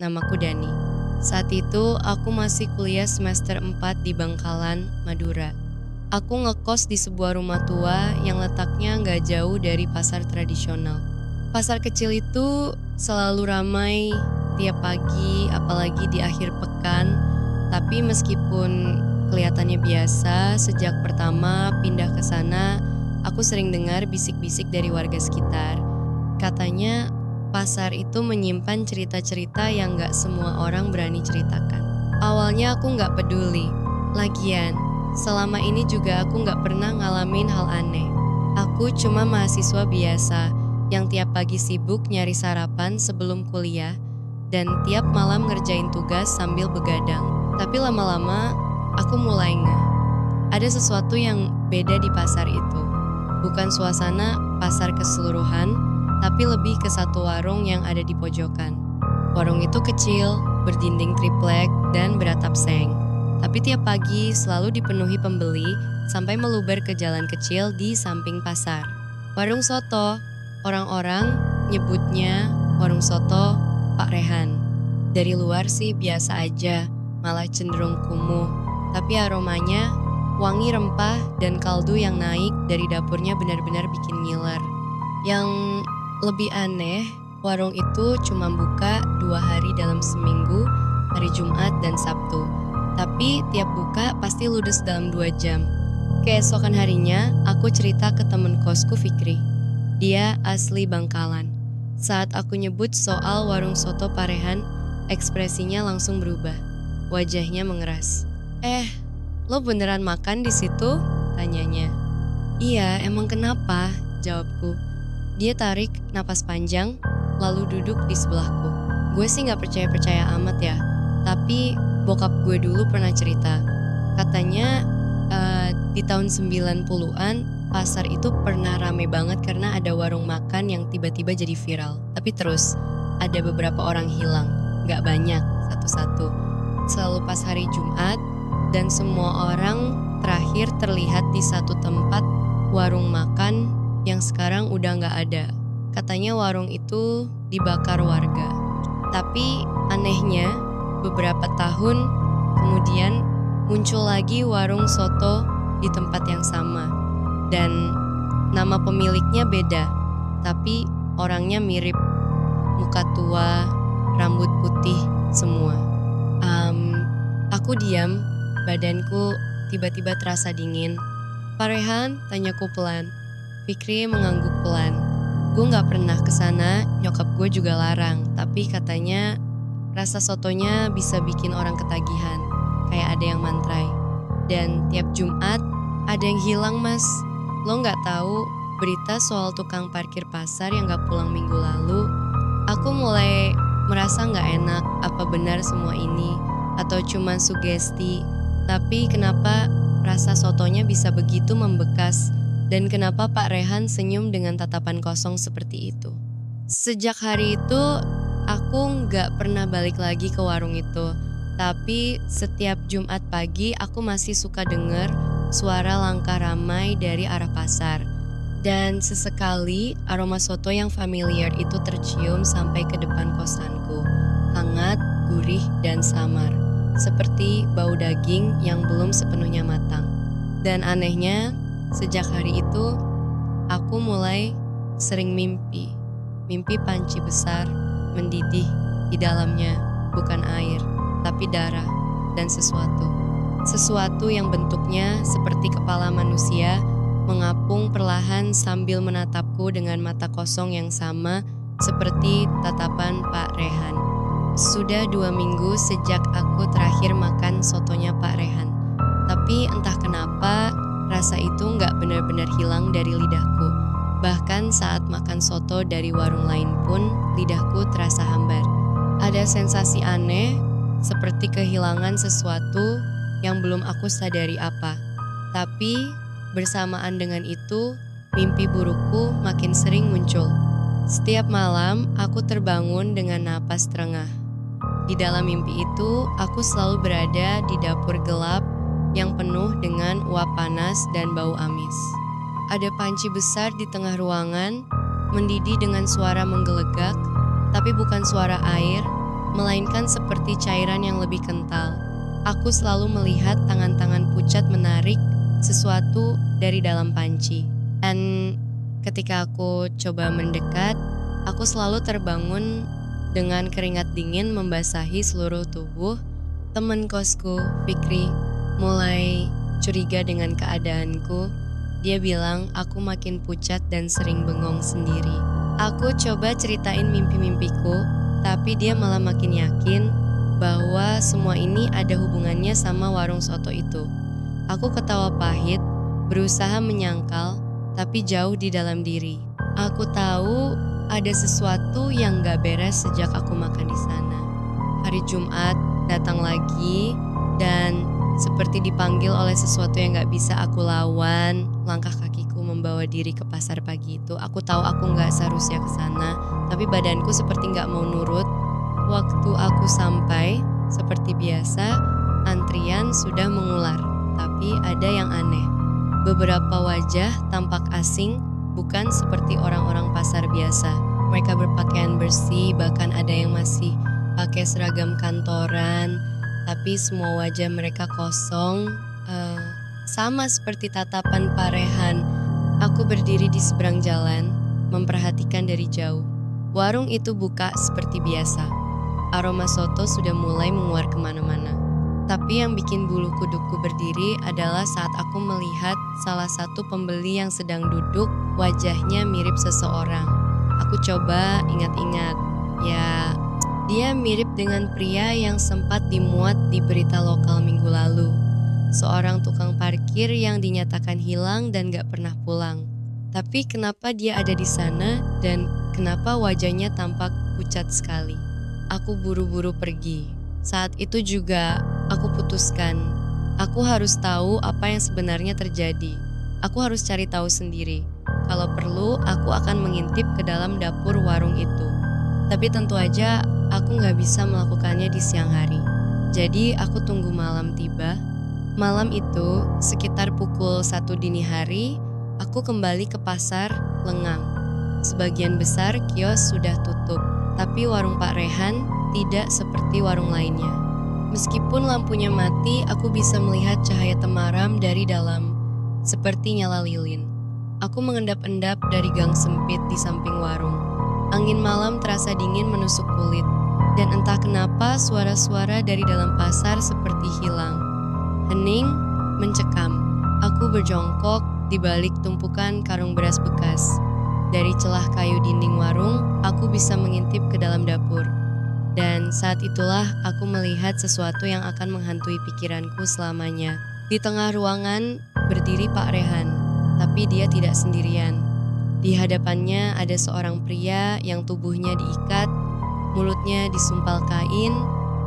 namaku Dani. Saat itu aku masih kuliah semester 4 di Bangkalan, Madura. Aku ngekos di sebuah rumah tua yang letaknya nggak jauh dari pasar tradisional. Pasar kecil itu selalu ramai tiap pagi, apalagi di akhir pekan. Tapi meskipun kelihatannya biasa, sejak pertama pindah ke sana, aku sering dengar bisik-bisik dari warga sekitar. Katanya pasar itu menyimpan cerita-cerita yang nggak semua orang berani ceritakan. Awalnya aku nggak peduli. Lagian, selama ini juga aku nggak pernah ngalamin hal aneh. Aku cuma mahasiswa biasa yang tiap pagi sibuk nyari sarapan sebelum kuliah dan tiap malam ngerjain tugas sambil begadang. Tapi lama-lama aku mulai ngeh. Ada sesuatu yang beda di pasar itu. Bukan suasana pasar keseluruhan, tapi lebih ke satu warung yang ada di pojokan. Warung itu kecil, berdinding triplek, dan beratap seng. Tapi tiap pagi selalu dipenuhi pembeli sampai meluber ke jalan kecil di samping pasar. Warung soto, orang-orang nyebutnya warung soto Pak Rehan. Dari luar sih biasa aja, malah cenderung kumuh. Tapi aromanya, wangi rempah dan kaldu yang naik dari dapurnya benar-benar bikin ngiler. Yang lebih aneh, warung itu cuma buka 2 hari dalam seminggu, hari Jumat dan Sabtu. Tapi tiap buka pasti ludes dalam 2 jam. Keesokan harinya, aku cerita ke temen kosku Fikri. Dia asli Bangkalan. Saat aku nyebut soal warung soto Parehan, ekspresinya langsung berubah. Wajahnya mengeras. Lo beneran makan di situ? Tanyanya. Iya, emang kenapa? Jawabku. Dia tarik napas panjang, lalu duduk di sebelahku. Gue sih gak percaya-percaya amat ya, tapi bokap gue dulu pernah cerita. Katanya di tahun 90-an, pasar itu pernah rame banget karena ada warung makan yang tiba-tiba jadi viral. Tapi terus, ada beberapa orang hilang, gak banyak, satu-satu. Selalu pas hari Jumat, dan semua orang terakhir terlihat di satu tempat warung makan yang sekarang udah gak ada. Katanya warung itu dibakar warga. Tapi anehnya, beberapa tahun kemudian muncul lagi warung soto di tempat yang sama. Dan nama pemiliknya beda, tapi orangnya mirip. Muka tua, rambut putih, semua. Aku diam, badanku tiba-tiba terasa dingin. Pak Rehan, tanyaku pelan. Fikri mengangguk pelan. Gue gak pernah kesana, nyokap gue juga larang. Tapi katanya rasa sotonya bisa bikin orang ketagihan. Kayak ada yang mantrai. Dan tiap Jumat ada yang hilang mas. Lo gak tahu berita soal tukang parkir pasar yang gak pulang minggu lalu? Aku mulai merasa gak enak apa benar semua ini. Atau cuma sugesti. Tapi kenapa rasa sotonya bisa begitu membekas? Dan kenapa Pak Rehan senyum dengan tatapan kosong seperti itu? Sejak hari itu, aku nggak pernah balik lagi ke warung itu. Tapi setiap Jumat pagi aku masih suka dengar suara langkah ramai dari arah pasar. Dan sesekali aroma soto yang familiar itu tercium sampai ke depan kosanku. Hangat, gurih, dan samar. Seperti bau daging yang belum sepenuhnya matang. Dan anehnya, sejak hari itu, aku mulai sering mimpi. Mimpi panci besar, mendidih di dalamnya, bukan air, tapi darah dan sesuatu. Sesuatu yang bentuknya seperti kepala manusia, mengapung perlahan sambil menatapku dengan mata kosong yang sama seperti tatapan Pak Rehan. Sudah 2 minggu sejak aku terakhir makan sotonya Pak Rehan. Tapi entah kenapa, rasa itu nggak benar-benar hilang dari lidahku. Bahkan saat makan soto dari warung lain pun, lidahku terasa hambar. Ada sensasi aneh, seperti kehilangan sesuatu yang belum aku sadari apa. Tapi bersamaan dengan itu, mimpi burukku makin sering muncul. Setiap malam, aku terbangun dengan napas terengah. Di dalam mimpi itu, aku selalu berada di dapur gelap yang penuh dengan uap panas dan bau amis. Ada panci besar di tengah ruangan, mendidih dengan suara menggelegak, tapi bukan suara air, melainkan seperti cairan yang lebih kental. Aku selalu melihat tangan-tangan pucat menarik sesuatu dari dalam panci. Dan ketika aku coba mendekat, aku selalu terbangun dengan keringat dingin membasahi seluruh tubuh. Teman kosku, Fikri, mulai curiga dengan keadaanku. Dia bilang aku makin pucat dan sering bengong sendiri. Aku coba ceritain mimpi-mimpiku, tapi dia malah makin yakin bahwa semua ini ada hubungannya sama warung soto itu. Aku ketawa pahit, berusaha menyangkal, tapi jauh di dalam diri. Aku tahu ada sesuatu yang gak beres sejak aku makan di sana. Hari Jumat datang lagi dan seperti dipanggil oleh sesuatu yang gak bisa aku lawan, langkah kakiku membawa diri ke pasar pagi itu. Aku tahu aku gak seharusnya ke sana, tapi badanku seperti gak mau nurut. Waktu aku sampai, seperti biasa, antrian sudah mengular, tapi ada yang aneh. Beberapa wajah tampak asing, bukan seperti orang-orang pasar biasa. Mereka berpakaian bersih, bahkan ada yang masih pakai seragam kantoran, tapi semua wajah mereka kosong, sama seperti tatapan Pak Rehan. Aku berdiri di seberang jalan, memperhatikan dari jauh. Warung itu buka seperti biasa. Aroma soto sudah mulai menguar kemana-mana. Tapi yang bikin bulu kudukku berdiri adalah saat aku melihat salah satu pembeli yang sedang duduk, wajahnya mirip seseorang. Aku coba ingat-ingat, ya dia mirip dengan pria yang sempat dimuat di berita lokal minggu lalu. Seorang tukang parkir yang dinyatakan hilang dan gak pernah pulang. Tapi kenapa dia ada di sana dan kenapa wajahnya tampak pucat sekali? Aku buru-buru pergi. Saat itu juga aku putuskan, aku harus tahu apa yang sebenarnya terjadi. Aku harus cari tahu sendiri. Kalau perlu, aku akan mengintip ke dalam dapur warung itu. Tapi tentu aja aku gak bisa melakukannya di siang hari. Jadi aku tunggu malam tiba. Malam itu, sekitar pukul 1 dini hari, aku kembali ke pasar lengang. Sebagian besar kios sudah tutup, tapi warung Pak Rehan tidak seperti warung lainnya. Meskipun lampunya mati, aku bisa melihat cahaya temaram dari dalam, seperti nyala lilin. Aku mengendap-endap dari gang sempit di samping warung. Angin malam terasa dingin menusuk kulit, dan entah kenapa suara-suara dari dalam pasar seperti hilang. Hening, mencekam. Aku berjongkok di balik tumpukan karung beras bekas. Dari celah kayu dinding warung, aku bisa mengintip ke dalam dapur. Dan saat itulah aku melihat sesuatu yang akan menghantui pikiranku selamanya. Di tengah ruangan berdiri Pak Rehan, tapi dia tidak sendirian. Di hadapannya ada seorang pria yang tubuhnya diikat, mulutnya disumpal kain,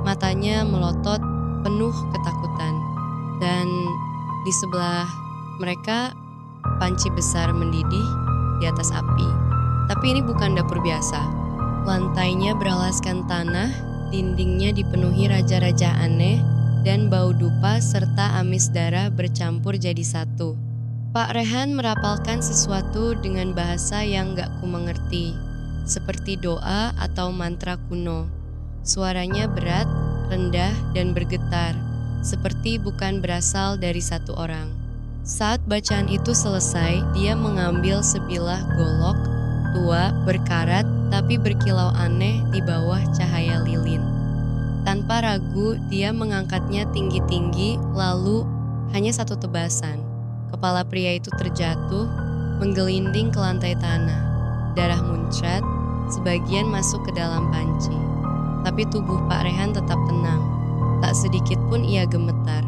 matanya melotot penuh ketakutan. Dan di sebelah mereka panci besar mendidih di atas api. Tapi ini bukan dapur biasa. Lantainya beralaskan tanah, dindingnya dipenuhi raja-raja aneh, dan bau dupa serta amis darah bercampur jadi satu. Pak Rehan merapalkan sesuatu dengan bahasa yang gak ku mengerti, seperti doa atau mantra kuno. Suaranya berat, rendah, dan bergetar, seperti bukan berasal dari satu orang. Saat bacaan itu selesai, dia mengambil sebilah golok tua, berkarat, tapi berkilau aneh di bawah cahaya lilin. Tanpa ragu, dia mengangkatnya tinggi-tinggi, lalu hanya satu tebasan. Kepala pria itu terjatuh, menggelinding ke lantai tanah. Darah muncrat, sebagian masuk ke dalam panci. Tapi tubuh Pak Rehan tetap tenang. Tak sedikit pun ia gemetar.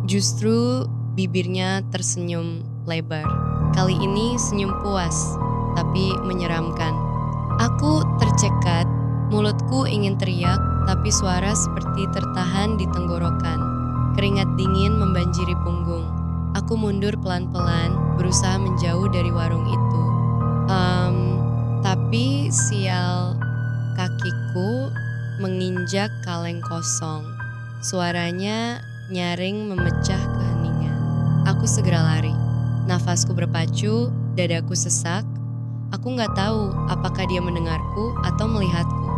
Justru bibirnya tersenyum lebar. Kali ini senyum puas, tapi menyeramkan. Aku tercekat, mulutku ingin teriak, tapi suara seperti tertahan di tenggorokan. Keringat dingin membanjiri punggung. Aku mundur pelan-pelan, berusaha menjauh dari warung itu. Tapi sial, kakiku menginjak kaleng kosong. Suaranya nyaring memecah keheningan. Aku segera lari. Nafasku berpacu, dadaku sesak. Aku gak tahu apakah dia mendengarku atau melihatku.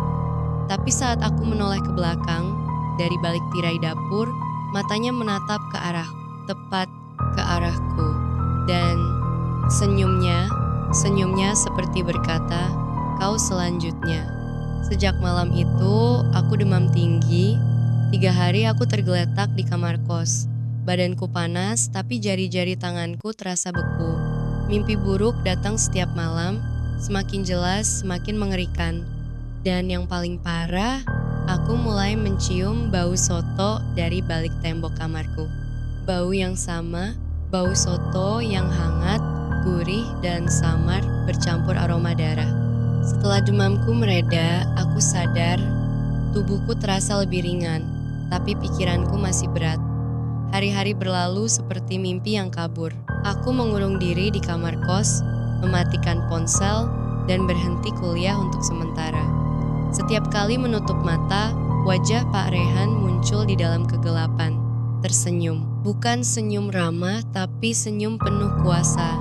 Tapi saat aku menoleh ke belakang, dari balik tirai dapur, matanya menatap ke arah, tepat ke arahku. Dan senyumnya seperti berkata, "Kau selanjutnya." Sejak malam itu, aku demam tinggi. 3 hari aku tergeletak di kamar kos. Badanku panas, tapi jari-jari tanganku terasa beku. Mimpi buruk datang setiap malam, semakin jelas, semakin mengerikan. Dan yang paling parah, aku mulai mencium bau soto dari balik tembok kamarku. Bau yang sama, bau soto yang hangat, gurih, dan samar bercampur aroma darah. Setelah demamku mereda, aku sadar tubuhku terasa lebih ringan, tapi pikiranku masih berat. Hari-hari berlalu seperti mimpi yang kabur. Aku mengurung diri di kamar kos, mematikan ponsel, dan berhenti kuliah untuk sementara. Setiap kali menutup mata, wajah Pak Rehan muncul di dalam kegelapan, tersenyum. Bukan senyum ramah, tapi senyum penuh kuasa.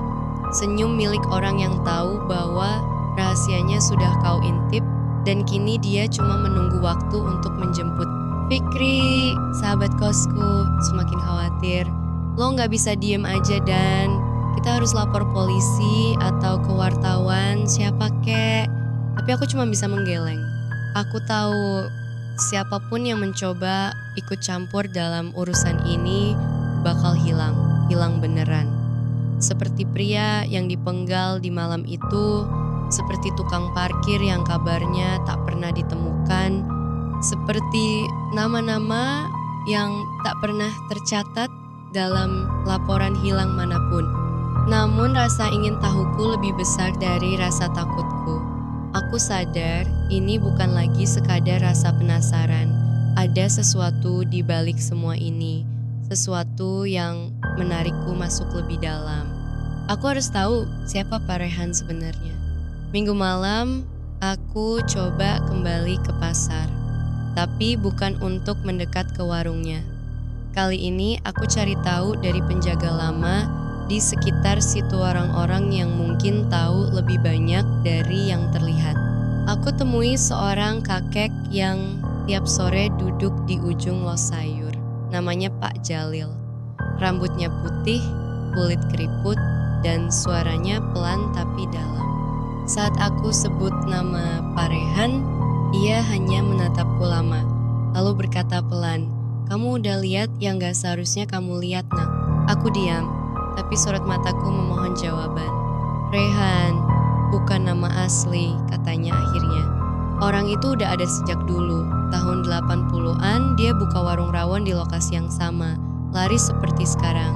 Senyum milik orang yang tahu bahwa rahasianya sudah kau intip, dan kini dia cuma menunggu waktu untuk menjemput. "Fikri, sahabat kosku," semakin khawatir. "Lo gak bisa diem aja Dan. Kita harus lapor polisi atau ke wartawan, siapa kek." Tapi aku cuma bisa menggeleng. Aku tahu siapapun yang mencoba ikut campur dalam urusan ini bakal hilang beneran. Seperti pria yang dipenggal di malam itu, seperti tukang parkir yang kabarnya tak pernah ditemukan, seperti nama-nama yang tak pernah tercatat dalam laporan hilang manapun. Namun rasa ingin tahuku lebih besar dari rasa takutku. Aku sadar ini bukan lagi sekadar rasa penasaran. Ada sesuatu di balik semua ini, sesuatu yang menarikku masuk lebih dalam. Aku harus tahu siapa Pak Rehan sebenarnya. Minggu malam, aku coba kembali ke pasar. Tapi bukan untuk mendekat ke warungnya. Kali ini aku cari tahu dari penjaga lama di sekitar situ orang-orang yang mungkin tahu lebih banyak dari yang terlihat. Aku temui seorang kakek yang tiap sore duduk di ujung los sayur. Namanya Pak Jalil. Rambutnya putih, kulit keriput, dan suaranya pelan tapi dalam. Saat aku sebut nama Pak Rehan, ia hanya menatapku lama, lalu berkata pelan, "Kamu udah lihat yang gak seharusnya kamu lihat, Nak." Aku diam, tapi sorot mataku memohon jawaban. "Rehan, bukan nama asli," katanya akhirnya. "Orang itu udah ada sejak dulu. Tahun 80-an dia buka warung rawon di lokasi yang sama, laris seperti sekarang.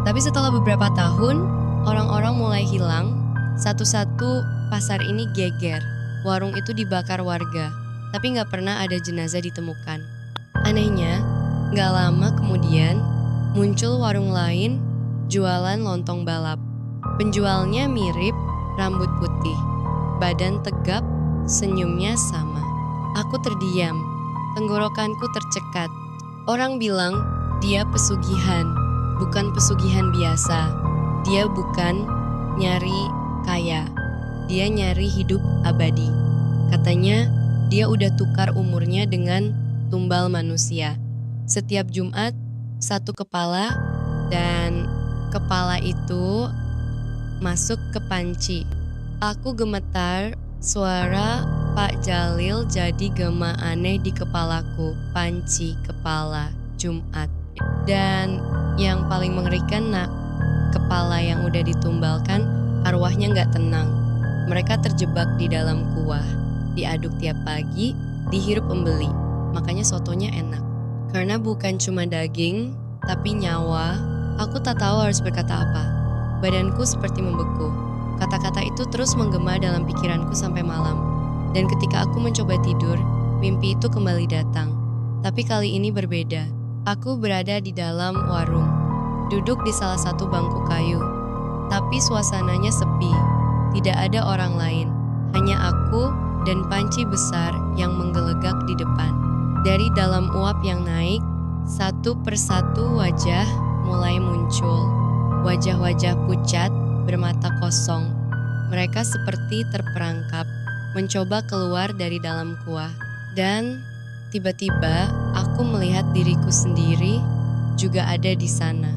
Tapi setelah beberapa tahun, orang-orang mulai hilang. Satu-satu pasar ini geger. Warung itu dibakar warga, tapi gak pernah ada jenazah ditemukan. Anehnya, gak lama kemudian muncul warung lain jualan lontong balap. Penjualnya mirip, rambut putih, badan tegap, senyumnya sama. Aku terdiam, tenggorokanku tercekat. Orang bilang dia pesugihan, bukan pesugihan biasa. Dia bukan nyari kaya, dia nyari hidup abadi. Katanya dia udah tukar umurnya dengan tumbal manusia. Setiap Jumat, satu kepala, dan kepala itu masuk ke panci. Aku gemetar, suara Pak Jalil jadi gema aneh di kepalaku. Panci, kepala, Jumat. Dan yang paling mengerikan, Nak, kepala yang udah ditumbalkan, arwahnya gak tenang. Mereka terjebak di dalam kuah, diaduk tiap pagi, dihirup pembeli. Makanya sotonya enak. Karena bukan cuma daging, tapi nyawa, aku tak tahu harus berkata apa. Badanku seperti membeku. Kata-kata itu terus menggema dalam pikiranku sampai malam. Dan ketika aku mencoba tidur, mimpi itu kembali datang. Tapi kali ini berbeda. Aku berada di dalam warung, duduk di salah satu bangku kayu. Tapi suasananya sepi. Tidak ada orang lain, hanya aku dan panci besar yang menggelegak di depan. Dari dalam uap yang naik, satu persatu wajah mulai muncul. Wajah-wajah pucat bermata kosong. Mereka seperti terperangkap, mencoba keluar dari dalam kuah. Dan tiba-tiba aku melihat diriku sendiri juga ada di sana.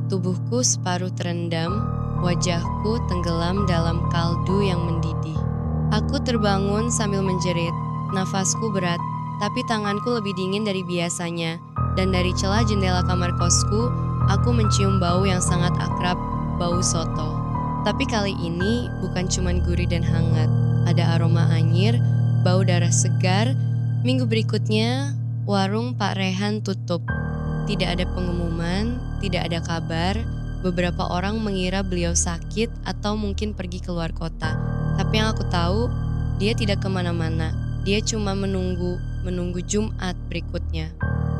Tubuhku separuh terendam, wajahku tenggelam dalam kaldu yang mendidih. Aku terbangun sambil menjerit, nafasku berat, tapi tanganku lebih dingin dari biasanya. Dan dari celah jendela kamar kosku, aku mencium bau yang sangat akrab, bau soto. Tapi kali ini bukan cuma gurih dan hangat, ada aroma anyir, bau darah segar. Minggu berikutnya, warung Pak Rehan tutup. Tidak ada pengumuman, tidak ada kabar. Beberapa orang mengira beliau sakit atau mungkin pergi keluar kota. Tapi yang aku tahu, dia tidak kemana-mana. Dia cuma menunggu Jumat berikutnya.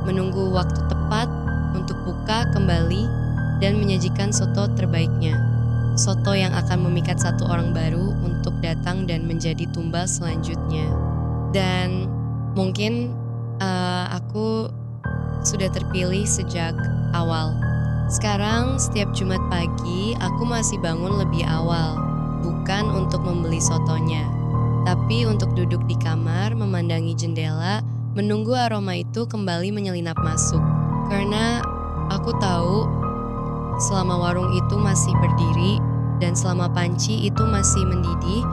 Menunggu waktu tepat untuk buka kembali dan menyajikan soto terbaiknya. Soto yang akan memikat satu orang baru untuk datang dan menjadi tumbal selanjutnya. Dan mungkin aku sudah terpilih sejak awal. Sekarang setiap Jumat pagi aku masih bangun lebih awal. Bukan untuk membeli sotonya, tapi untuk duduk di kamar memandangi jendela, menunggu aroma itu kembali menyelinap masuk. Karena aku tahu selama warung itu masih berdiri dan selama panci itu masih mendidih,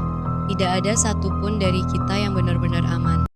tidak ada satupun dari kita yang benar-benar aman.